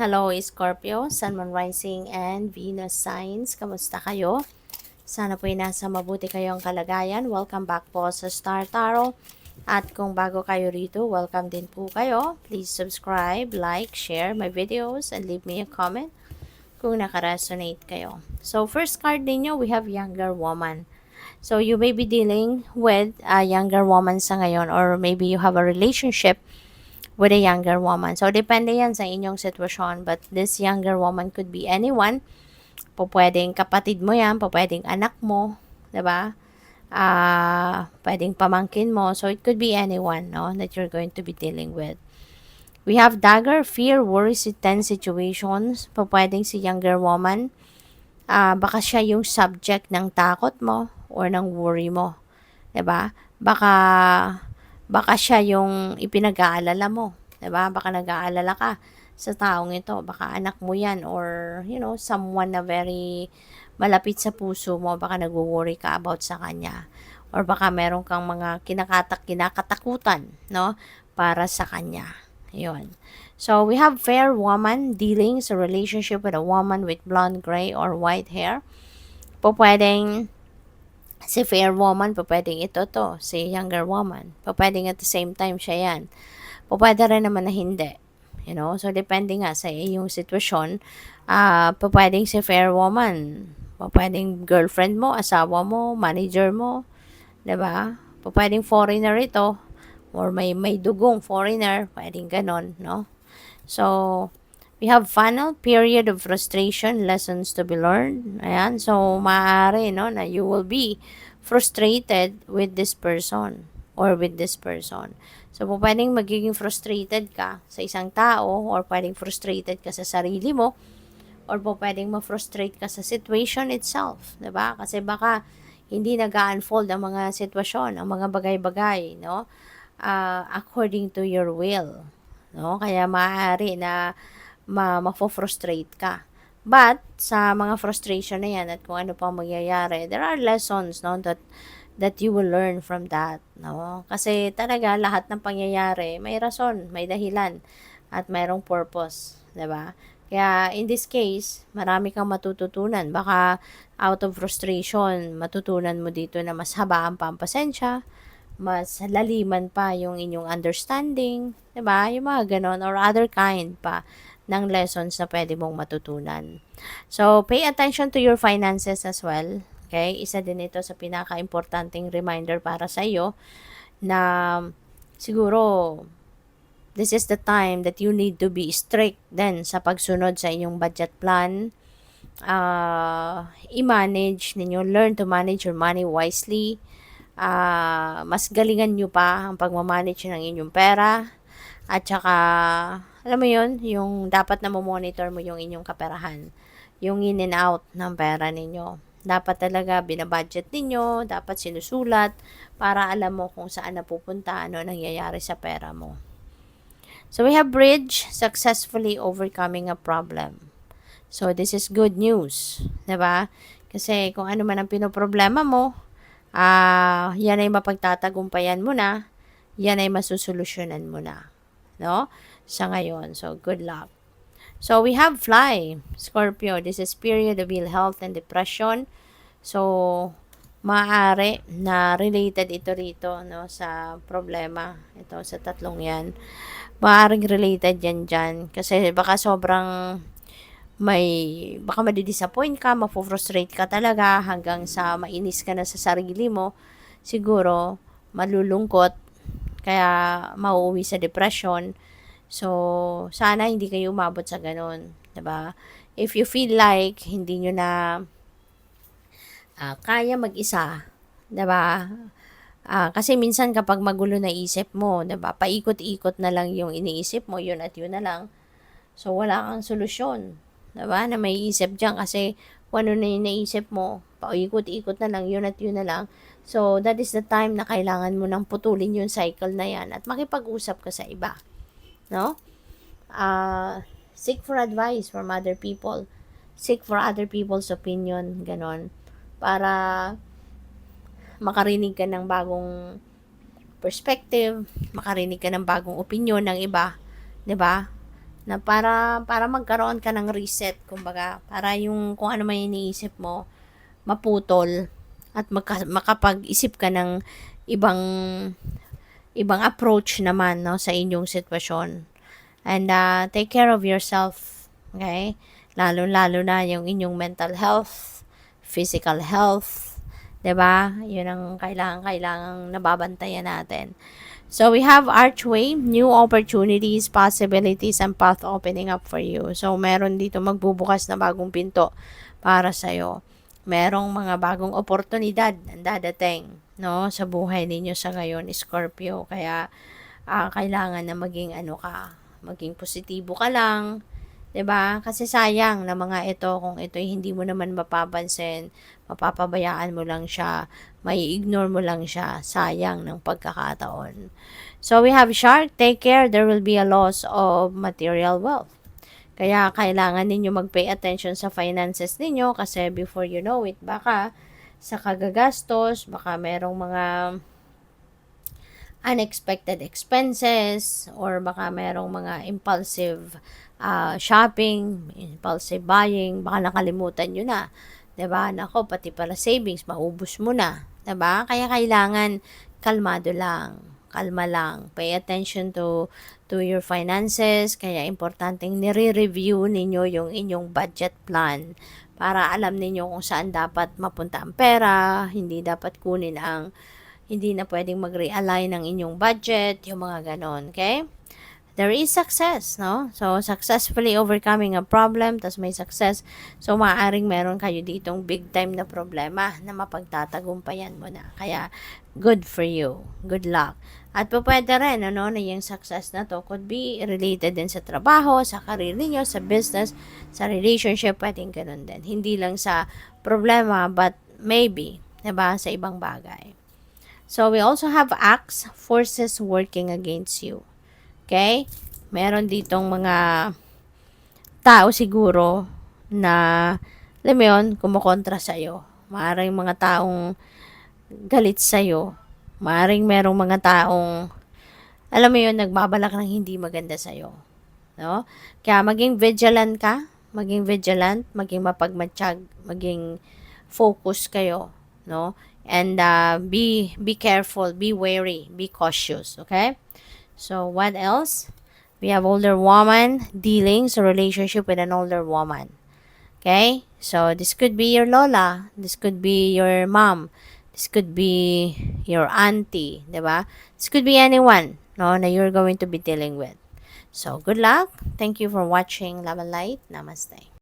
Hello, Scorpio, Sun, Moon, Rising, and Venus signs. Kamusta kayo? Sana po'y nasa mabuti kayong kalagayan. Welcome back po sa Star Tarot. At kung bago kayo rito, welcome din po kayo. Please subscribe, like, share my videos, and leave me a comment kung nakaresonate kayo. So, first card ninyo, we have Younger Woman. So, you may be dealing with a younger woman sa ngayon, or maybe you have a relationship with a younger woman. So, depende yan sa inyong sitwasyon. But this younger woman could be anyone. Pwedeng kapatid mo yan, pwedeng anak mo, 'di ba? Pwedeng pamangkin mo. So, it could be anyone, no, that you're going to be dealing with. We have dagger, fear, worries, tense situations. Pwedeng si younger woman. Baka siya yung subject ng takot mo or ng worry mo. 'Di ba? Baka siya yung ipinag-aalala mo, 'di ba? Baka nag-aalala ka sa taong ito, baka anak mo 'yan or someone na very malapit sa puso mo, baka nagwo-worry ka about sa kanya. Or baka meron kang mga kinakatakutan, no, para sa kanya. 'Yon. So, we have fair woman dealing sa relationship with a woman with blonde, gray, or white hair. Pwedeng si fair woman, pwedeng ito si younger woman. Pwedeng at the same time siya yan. Pwede rin naman na hindi. So, depende nga sa iyong sitwasyon. Pwedeng si fair woman. Pwedeng girlfriend mo, asawa mo, manager mo. 'Di ba? Pwedeng foreigner ito. Or may dugong foreigner. Pwedeng ganon, no? So, we have final period of frustration, lessons to be learned. Ayan. So, maaari, no, na you will be frustrated with this person or with this person. So, pwedeng magiging frustrated ka sa isang tao or pwedeng frustrated ka sa sarili mo or pwedeng ma-frustrate ka sa situation itself. 'Di ba? Kasi baka hindi nag-unfold ang mga sitwasyon, ang mga bagay-bagay, no? According to your will. No? Kaya maaari na mafo-frustrate ka. But, sa mga frustration na yan at kung ano pa mangyayari, there are lessons, no, that you will learn from that, no? Kasi talaga lahat ng pangyayari may rason, may dahilan at mayroong purpose, 'di ba? Kaya in this case, marami kang matututunan. Baka out of frustration, matutunan mo dito na mas habaan pa ang pasensya, mas laliman pa yung inyong understanding, 'di ba? Yung mga ganon or other kind pa ng lessons na pwede mong matutunan. So, pay attention to your finances as well. Okay? Isa din ito sa pinaka-importanting reminder para sa iyo na siguro this is the time that you need to be strict din sa pagsunod sa inyong budget plan. I-manage ninyo, learn to manage your money wisely. Mas galingan nyo pa ang pagmamanage ng inyong pera. At saka, alam mo yun, yung dapat na monitor mo yung inyong kaperahan. Yung in and out ng pera ninyo. Dapat talaga binabudget ninyo, dapat sinusulat para alam mo kung saan napupunta, ano nangyayari sa pera mo. So, we have bridge, successfully overcoming a problem. So, this is good news. Diba? Kasi kung ano man ang pinoproblema mo, yan ay mapagtatagumpayan mo na, yan ay masusolusyonan mo na, no? Sa ngayon. So, good luck. So, we have fly, Scorpio. This is period of ill health and depression. So, maaari na related ito rito, no, sa problema. Ito, sa tatlong yan. Maaaring related yan dyan. Kasi baka sobrang baka madi-disappoint ka, mafo-frustrate ka talaga hanggang sa mainis ka na sa sarili mo. Siguro, malulungkot, kaya mauuwi sa depression. So, sana hindi kayo umabot sa ganun. 'Di ba? If you feel like hindi nyo na kaya mag-isa, 'di ba? Kasi minsan kapag magulo na isip mo, 'di ba? Paikot-ikot na lang yung iniisip mo, yun at yun na lang. So, wala kang solusyon. 'Di ba? Na may isip diyan kasi kung ano na yung naisip mo, paikot-ikot na lang, yun at yun na lang. So, that is the time na kailangan mo nang putulin yung cycle na yan at makipag-usap ka sa iba. No? Seek for advice from other people. Seek for other people's opinion, ganon. Para makarinig ka ng bagong perspective, makarinig ka ng bagong opinion ng iba, 'di ba? na para magkaroon ka ng reset, kumbaga, para yung kung ano may iniisip mo, maputol at makapag-isip ka ng ibang ibang approach naman, no, sa inyong sitwasyon. And take care of yourself, okay? Lalo-lalo na yung inyong mental health, physical health, 'di ba? 'Yun ang kailangang nababantayan natin. So we have archway, new opportunities, possibilities, and path opening up for you. So meron dito magbubukas na bagong pinto para sa'yo. Merong mga bagong oportunidad ang dadating, no, sa buhay ninyo sa ngayon, Scorpio. Kaya kailangan na maging maging positibo ka lang, 'di ba? Kasi sayang na mga ito, kung ito hindi mo naman mapapansin, mapapabayaan mo lang siya, mai-ignore mo lang siya, sayang ng pagkakataon. So we have shark, take care, there will be a loss of material wealth. Kaya kailangan ninyo mag-pay attention sa finances ninyo kasi before you know it, baka sa kagagastos, baka merong mga unexpected expenses or baka merong mga impulsive shopping, impulsive buying, baka nakalimutan nyo na. 'Di ba? Nako, pati pala savings, maubos mo na. 'Di ba? Kaya kailangan kalmado lang, kalma lang. Pay attention to your finances. Kaya importanteng nire-review ninyo yung inyong budget plan para alam ninyo kung saan dapat mapunta ang pera, hindi dapat kunin hindi na pwedeng mag-realign ng inyong budget, yung mga ganon, okay? There is success, no? So, successfully overcoming a problem, tas may success. So, maaaring meron kayo ditong big time na problema na mapagtatagumpayan mo na. Kaya, good for you. Good luck. At pwede rin, na yung success na to could be related din sa trabaho, sa career niyo, sa business, sa relationship, pwedeng ganun din. Hindi lang sa problema, but maybe, diba, sa ibang bagay. So, we also have acts, forces working against you. Okay? Meron ditong mga tao siguro na, alam mo yun, kumukontra sa'yo. Maaaring mga taong galit sa'yo. Maaaring merong mga taong, alam mo yun, nagbabalak ng hindi maganda sa'yo. No? Kaya maging vigilant ka, maging vigilant, maging mapagmatsyag, maging focus kayo, no? And be careful, be wary, be cautious, okay? So what else? We have older woman, dealings, a relationship with an older woman. Okay? So this could be your lola, this could be your mom, this could be your auntie, 'di ba? This could be anyone, no, na you're going to be dealing with. So good luck. Thank you for watching Love and Light. Namaste.